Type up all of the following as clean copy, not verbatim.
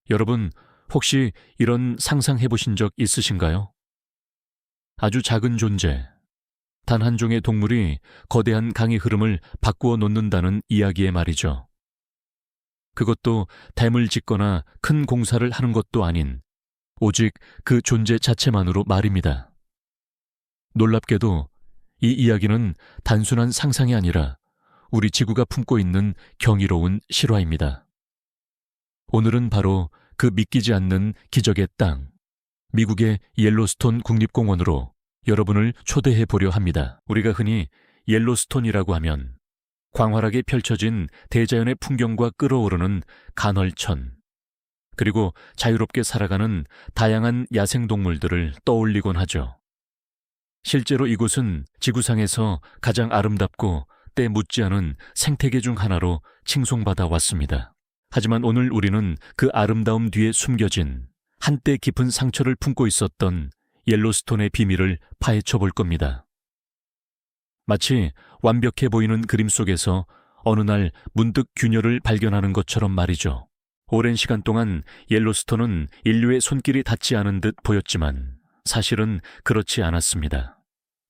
여러분, 혹시 이런 상상해 보신 적 있으신가요? 아주 작은 존재, 단 한 종의 동물이 거대한 강의 흐름을 바꾸어 놓는다는 이야기의 말이죠. 그것도 댐을 짓거나 큰 공사를 하는 것도 아닌 오직 그 존재 자체만으로 말입니다. 놀랍게도 이 이야기는 단순한 상상이 아니라 우리 지구가 품고 있는 경이로운 실화입니다. 오늘은 바로 그 믿기지 않는 기적의 땅, 미국의 옐로스톤 국립공원으로 여러분을 초대해 보려 합니다. 우리가 흔히 옐로스톤이라고 하면 광활하게 펼쳐진 대자연의 풍경과 끓어오르는 간헐천, 그리고 자유롭게 살아가는 다양한 야생동물들을 떠올리곤 하죠. 실제로 이곳은 지구상에서 가장 아름답고 때 묻지 않은 생태계 중 하나로 칭송받아 왔습니다. 하지만 오늘 우리는 그 아름다움 뒤에 숨겨진 한때 깊은 상처를 품고 있었던 옐로스톤의 비밀을 파헤쳐 볼 겁니다. 마치 완벽해 보이는 그림 속에서 어느 날 문득 균열을 발견하는 것처럼 말이죠. 오랜 시간 동안 옐로스톤은 인류의 손길이 닿지 않은 듯 보였지만 사실은 그렇지 않았습니다.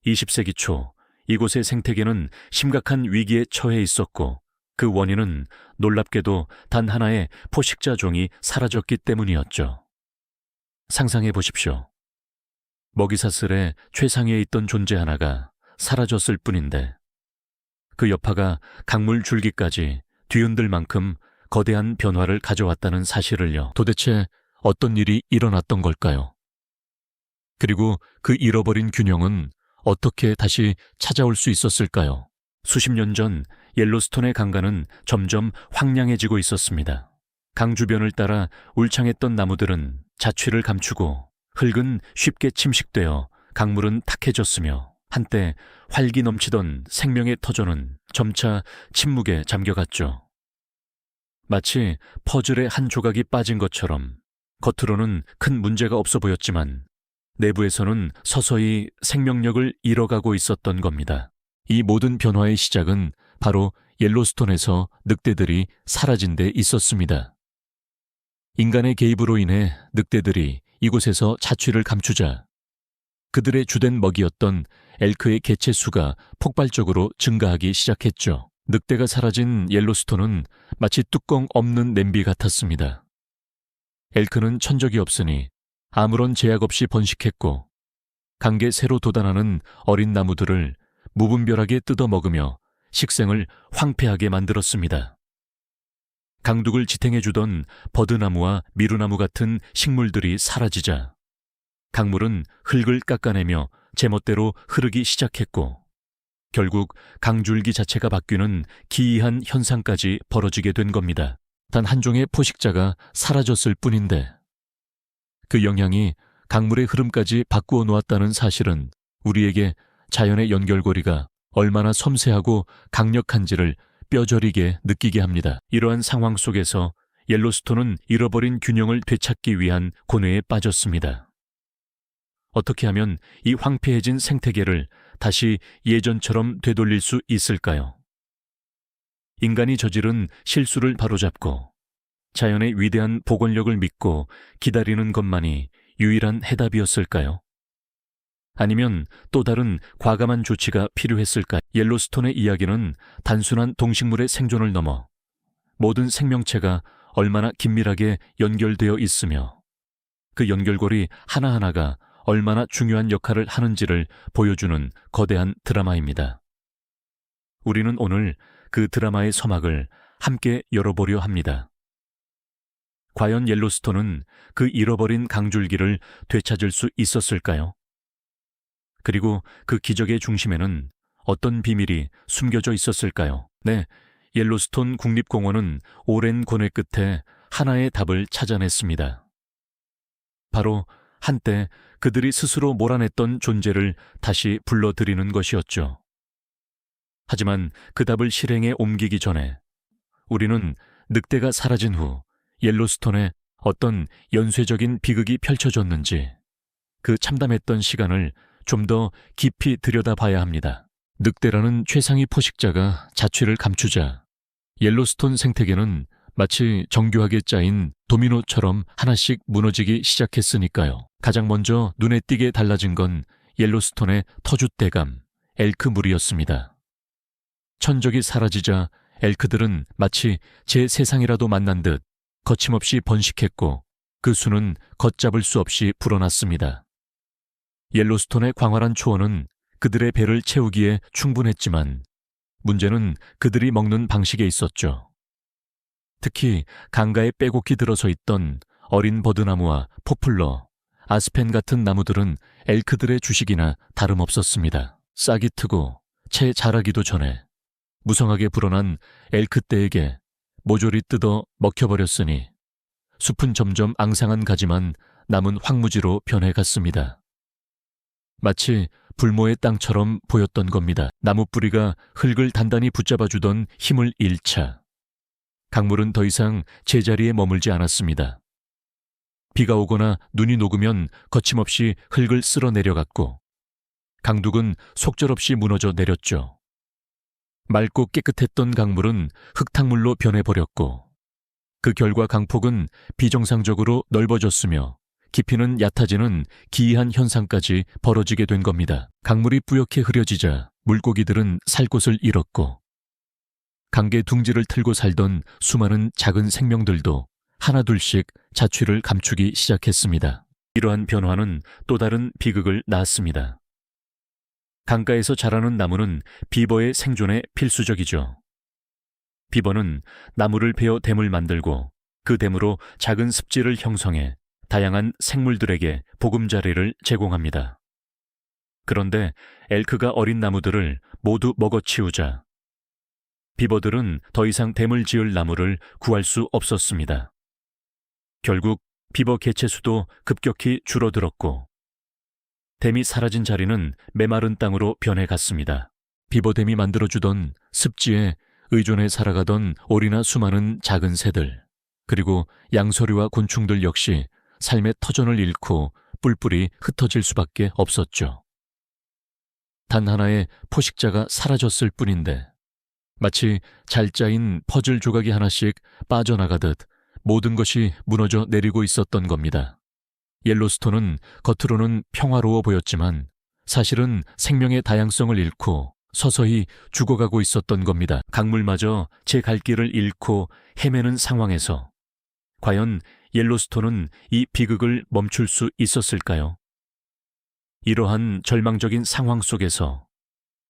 20세기 초 이곳의 생태계는 심각한 위기에 처해 있었고 그 원인은 놀랍게도 단 하나의 포식자 종이 사라졌기 때문이었죠. 상상해 보십시오. 먹이사슬의 최상위에 있던 존재 하나가 사라졌을 뿐인데 그 여파가 강물 줄기까지 뒤흔들 만큼 거대한 변화를 가져왔다는 사실을요. 도대체 어떤 일이 일어났던 걸까요? 그리고 그 잃어버린 균형은 어떻게 다시 찾아올 수 있었을까요? 수십 년 전 옐로스톤의 강가는 점점 황량해지고 있었습니다. 강 주변을 따라 울창했던 나무들은 자취를 감추고 흙은 쉽게 침식되어 강물은 탁해졌으며 한때 활기 넘치던 생명의 터전은 점차 침묵에 잠겨갔죠. 마치 퍼즐의 한 조각이 빠진 것처럼 겉으로는 큰 문제가 없어 보였지만 내부에서는 서서히 생명력을 잃어가고 있었던 겁니다. 이 모든 변화의 시작은 바로 옐로스톤에서 늑대들이 사라진 데 있었습니다. 인간의 개입으로 인해 늑대들이 이곳에서 자취를 감추자 그들의 주된 먹이였던 엘크의 개체 수가 폭발적으로 증가하기 시작했죠. 늑대가 사라진 옐로스톤은 마치 뚜껑 없는 냄비 같았습니다. 엘크는 천적이 없으니 아무런 제약 없이 번식했고 강계 새로 돋아나는 어린 나무들을 무분별하게 뜯어먹으며 식생을 황폐하게 만들었습니다. 강둑을 지탱해주던 버드나무와 미루나무 같은 식물들이 사라지자 강물은 흙을 깎아내며 제멋대로 흐르기 시작했고 결국 강줄기 자체가 바뀌는 기이한 현상까지 벌어지게 된 겁니다. 단 한 종의 포식자가 사라졌을 뿐인데 그 영향이 강물의 흐름까지 바꾸어 놓았다는 사실은 우리에게 자연의 연결고리가 얼마나 섬세하고 강력한지를 뼈저리게 느끼게 합니다. 이러한 상황 속에서 옐로스톤은 잃어버린 균형을 되찾기 위한 고뇌에 빠졌습니다. 어떻게 하면 이 황폐해진 생태계를 다시 예전처럼 되돌릴 수 있을까요? 인간이 저지른 실수를 바로잡고 자연의 위대한 복원력을 믿고 기다리는 것만이 유일한 해답이었을까요? 아니면 또 다른 과감한 조치가 필요했을까요? 옐로스톤의 이야기는 단순한 동식물의 생존을 넘어 모든 생명체가 얼마나 긴밀하게 연결되어 있으며 그 연결고리 하나하나가 얼마나 중요한 역할을 하는지를 보여주는 거대한 드라마입니다. 우리는 오늘 그 드라마의 서막을 함께 열어보려 합니다. 과연 옐로스톤은 그 잃어버린 강줄기를 되찾을 수 있었을까요? 그리고 그 기적의 중심에는 어떤 비밀이 숨겨져 있었을까요? 네, 옐로스톤 국립공원은 오랜 고뇌 끝에 하나의 답을 찾아냈습니다. 바로 한때 그들이 스스로 몰아냈던 존재를 다시 불러들이는 것이었죠. 하지만 그 답을 실행에 옮기기 전에 우리는 늑대가 사라진 후 옐로스톤에 어떤 연쇄적인 비극이 펼쳐졌는지 그 참담했던 시간을 좀 더 깊이 들여다봐야 합니다. 늑대라는 최상위 포식자가 자취를 감추자 옐로스톤 생태계는 마치 정교하게 짜인 도미노처럼 하나씩 무너지기 시작했으니까요. 가장 먼저 눈에 띄게 달라진 건 옐로스톤의 터줏대감, 엘크물이었습니다. 천적이 사라지자 엘크들은 마치 제 세상이라도 만난 듯 거침없이 번식했고 그 수는 걷잡을 수 없이 불어났습니다. 옐로스톤의 광활한 초원은 그들의 배를 채우기에 충분했지만 문제는 그들이 먹는 방식에 있었죠. 특히 강가에 빼곡히 들어서 있던 어린 버드나무와 포플러, 아스펜 같은 나무들은 엘크들의 주식이나 다름없었습니다. 싹이 트고 채 자라기도 전에 무성하게 불어난 엘크떼에게 모조리 뜯어 먹혀버렸으니 숲은 점점 앙상한 가지만 남은 황무지로 변해갔습니다. 마치 불모의 땅처럼 보였던 겁니다. 나무 뿌리가 흙을 단단히 붙잡아주던 힘을 잃자 강물은 더 이상 제자리에 머물지 않았습니다. 비가 오거나 눈이 녹으면 거침없이 흙을 쓸어 내려갔고 강둑은 속절없이 무너져 내렸죠. 맑고 깨끗했던 강물은 흙탕물로 변해버렸고 그 결과 강폭은 비정상적으로 넓어졌으며 깊이는 얕아지는 기이한 현상까지 벌어지게 된 겁니다. 강물이 뿌옇게 흐려지자 물고기들은 살 곳을 잃었고 강계 둥지를 틀고 살던 수많은 작은 생명들도 하나둘씩 자취를 감추기 시작했습니다. 이러한 변화는 또 다른 비극을 낳았습니다. 강가에서 자라는 나무는 비버의 생존에 필수적이죠. 비버는 나무를 베어 댐을 만들고 그 댐으로 작은 습지를 형성해 다양한 생물들에게 보금자리를 제공합니다. 그런데 엘크가 어린 나무들을 모두 먹어치우자 비버들은 더 이상 댐을 지을 나무를 구할 수 없었습니다. 결국 비버 개체 수도 급격히 줄어들었고 댐이 사라진 자리는 메마른 땅으로 변해갔습니다. 비버댐이 만들어주던 습지에 의존해 살아가던 오리나 수많은 작은 새들, 그리고 양서류와 곤충들 역시 삶의 터전을 잃고 뿔뿔이 흩어질 수밖에 없었죠. 단 하나의 포식자가 사라졌을 뿐인데 마치 잘 짜인 퍼즐 조각이 하나씩 빠져나가듯 모든 것이 무너져 내리고 있었던 겁니다. 옐로스톤은 겉으로는 평화로워 보였지만 사실은 생명의 다양성을 잃고 서서히 죽어가고 있었던 겁니다. 강물마저 제 갈 길을 잃고 헤매는 상황에서 과연 옐로스톤은 이 비극을 멈출 수 있었을까요? 이러한 절망적인 상황 속에서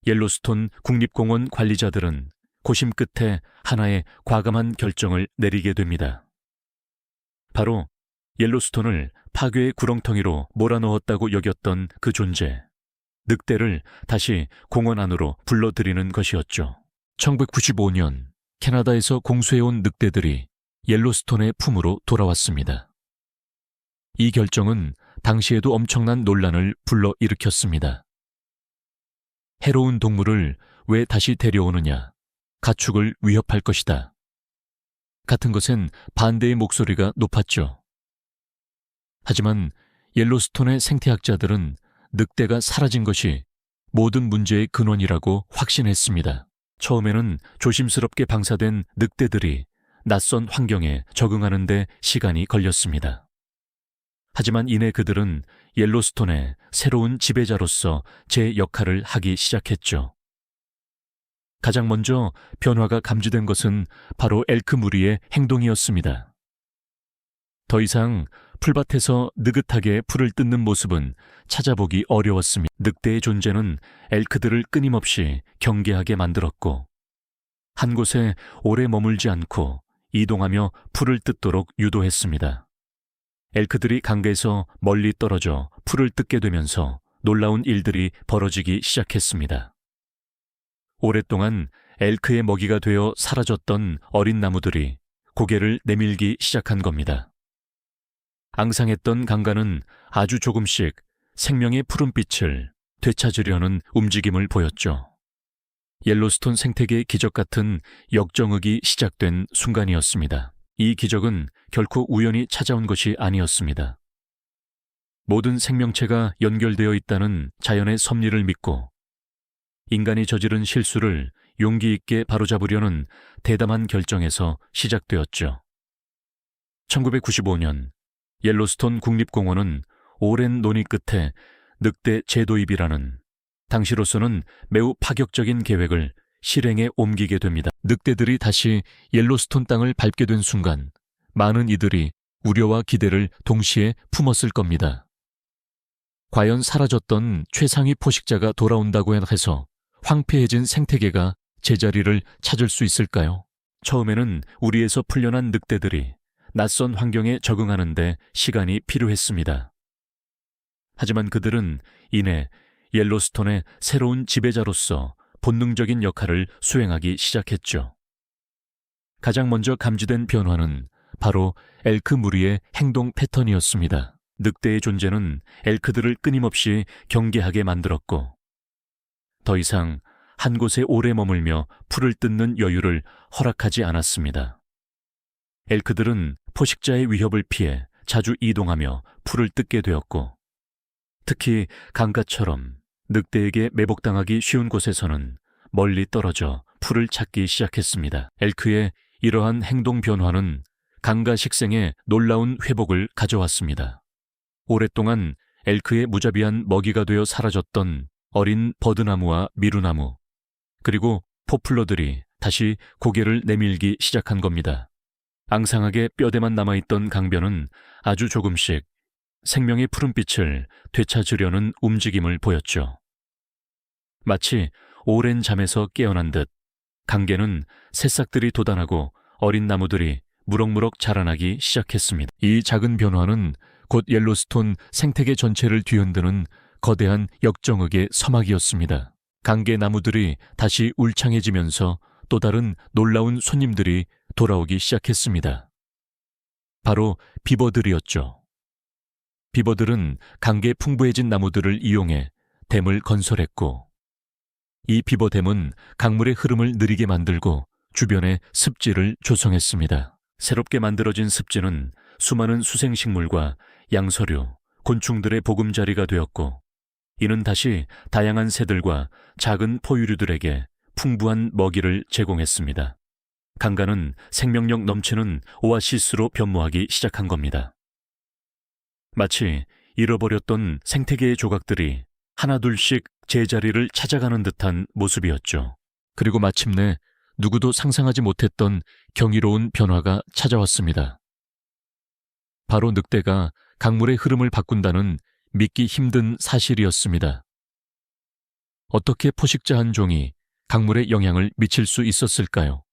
옐로스톤 국립공원 관리자들은 고심 끝에 하나의 과감한 결정을 내리게 됩니다. 바로 옐로스톤을 파괴의 구렁텅이로 몰아넣었다고 여겼던 그 존재, 늑대를 다시 공원 안으로 불러들이는 것이었죠. 1995년 캐나다에서 공수해온 늑대들이 옐로스톤의 품으로 돌아왔습니다. 이 결정은 당시에도 엄청난 논란을 불러일으켰습니다. 해로운 동물을 왜 다시 데려오느냐, 가축을 위협할 것이다. 같은 것엔 반대의 목소리가 높았죠. 하지만 옐로스톤의 생태학자들은 늑대가 사라진 것이 모든 문제의 근원이라고 확신했습니다. 처음에는 조심스럽게 방사된 늑대들이 낯선 환경에 적응하는 데 시간이 걸렸습니다. 하지만 이내 그들은 옐로스톤의 새로운 지배자로서 제 역할을 하기 시작했죠. 가장 먼저 변화가 감지된 것은 바로 엘크 무리의 행동이었습니다. 더 이상 풀밭에서 느긋하게 풀을 뜯는 모습은 찾아보기 어려웠습니다. 늑대의 존재는 엘크들을 끊임없이 경계하게 만들었고 한 곳에 오래 머물지 않고 이동하며 풀을 뜯도록 유도했습니다. 엘크들이 강가에서 멀리 떨어져 풀을 뜯게 되면서 놀라운 일들이 벌어지기 시작했습니다. 오랫동안 엘크의 먹이가 되어 사라졌던 어린 나무들이 고개를 내밀기 시작한 겁니다. 앙상했던 강가는 아주 조금씩 생명의 푸른빛을 되찾으려는 움직임을 보였죠. 옐로스톤 생태계의 기적 같은 역정극이 시작된 순간이었습니다. 이 기적은 결코 우연히 찾아온 것이 아니었습니다. 모든 생명체가 연결되어 있다는 자연의 섭리를 믿고 인간이 저지른 실수를 용기 있게 바로잡으려는 대담한 결정에서 시작되었죠. 1995년 옐로스톤 국립공원은 오랜 논의 끝에 늑대 재도입이라는 당시로서는 매우 파격적인 계획을 실행에 옮기게 됩니다. 늑대들이 다시 옐로스톤 땅을 밟게 된 순간 많은 이들이 우려와 기대를 동시에 품었을 겁니다. 과연 사라졌던 최상위 포식자가 돌아온다고 해서 황폐해진 생태계가 제자리를 찾을 수 있을까요? 처음에는 우리에서 풀려난 늑대들이 낯선 환경에 적응하는 데 시간이 필요했습니다. 하지만 그들은 이내 옐로스톤의 새로운 지배자로서 본능적인 역할을 수행하기 시작했죠. 가장 먼저 감지된 변화는 바로 엘크 무리의 행동 패턴이었습니다. 늑대의 존재는 엘크들을 끊임없이 경계하게 만들었고, 더 이상 한 곳에 오래 머물며 풀을 뜯는 여유를 허락하지 않았습니다. 엘크들은 포식자의 위협을 피해 자주 이동하며 풀을 뜯게 되었고, 특히 강가처럼 늑대에게 매복당하기 쉬운 곳에서는 멀리 떨어져 풀을 찾기 시작했습니다. 엘크의 이러한 행동 변화는 강가 식생에 놀라운 회복을 가져왔습니다. 오랫동안 엘크의 무자비한 먹이가 되어 사라졌던 어린 버드나무와 미루나무, 그리고 포플러들이 다시 고개를 내밀기 시작한 겁니다. 앙상하게 뼈대만 남아있던 강변은 아주 조금씩 생명의 푸른빛을 되찾으려는 움직임을 보였죠. 마치 오랜 잠에서 깨어난 듯 강계는 새싹들이 돋아나고 어린 나무들이 무럭무럭 자라나기 시작했습니다. 이 작은 변화는 곧 옐로스톤 생태계 전체를 뒤흔드는 거대한 역정극의 서막이었습니다. 강계 나무들이 다시 울창해지면서 또 다른 놀라운 손님들이 돌아오기 시작했습니다. 바로 비버들이었죠. 비버들은 강계 풍부해진 나무들을 이용해 댐을 건설했고, 이 비버댐은 강물의 흐름을 느리게 만들고 주변에 습지를 조성했습니다. 새롭게 만들어진 습지는 수많은 수생식물과 양서류, 곤충들의 보금자리가 되었고, 이는 다시 다양한 새들과 작은 포유류들에게 풍부한 먹이를 제공했습니다. 강가는 생명력 넘치는 오아시스로 변모하기 시작한 겁니다. 마치 잃어버렸던 생태계의 조각들이 하나둘씩 제자리를 찾아가는 듯한 모습이었죠. 그리고 마침내 누구도 상상하지 못했던 경이로운 변화가 찾아왔습니다. 바로 늑대가 강물의 흐름을 바꾼다는 믿기 힘든 사실이었습니다. 어떻게 포식자 한 종이 강물에 영향을 미칠 수 있었을까요?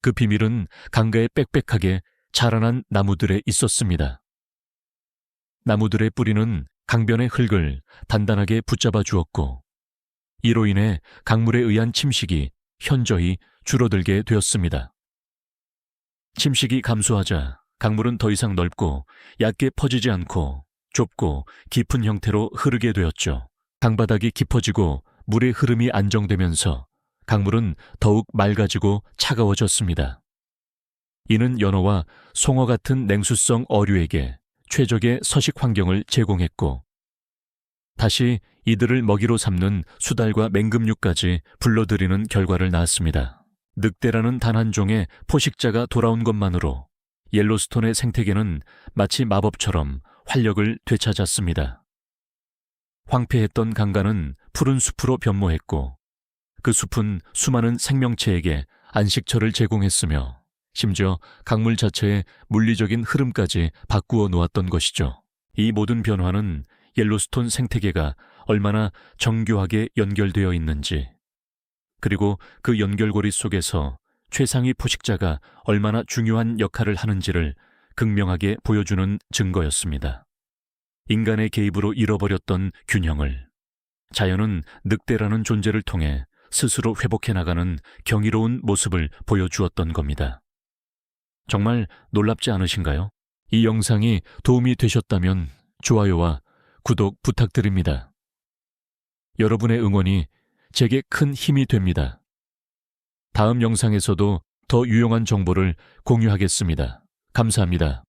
그 비밀은 강가에 빽빽하게 자라난 나무들에 있었습니다. 나무들의 뿌리는 강변의 흙을 단단하게 붙잡아 주었고, 이로 인해 강물에 의한 침식이 현저히 줄어들게 되었습니다. 침식이 감소하자 강물은 더 이상 넓고 얕게 퍼지지 않고 좁고 깊은 형태로 흐르게 되었죠. 강바닥이 깊어지고 물의 흐름이 안정되면서 강물은 더욱 맑아지고 차가워졌습니다. 이는 연어와 송어 같은 냉수성 어류에게 최적의 서식 환경을 제공했고, 다시 이들을 먹이로 삼는 수달과 맹금류까지 불러들이는 결과를 낳았습니다. 늑대라는 단 한 종의 포식자가 돌아온 것만으로 옐로스톤의 생태계는 마치 마법처럼 활력을 되찾았습니다. 황폐했던 강가는 푸른 숲으로 변모했고, 그 숲은 수많은 생명체에게 안식처를 제공했으며 심지어 강물 자체의 물리적인 흐름까지 바꾸어 놓았던 것이죠. 이 모든 변화는 옐로스톤 생태계가 얼마나 정교하게 연결되어 있는지, 그리고 그 연결고리 속에서 최상위 포식자가 얼마나 중요한 역할을 하는지를 극명하게 보여주는 증거였습니다. 인간의 개입으로 잃어버렸던 균형을 자연은 늑대라는 존재를 통해 스스로 회복해 나가는 경이로운 모습을 보여주었던 겁니다. 정말 놀랍지 않으신가요? 이 영상이 도움이 되셨다면 좋아요와 구독 부탁드립니다. 여러분의 응원이 제게 큰 힘이 됩니다. 다음 영상에서도 더 유용한 정보를 공유하겠습니다. 감사합니다.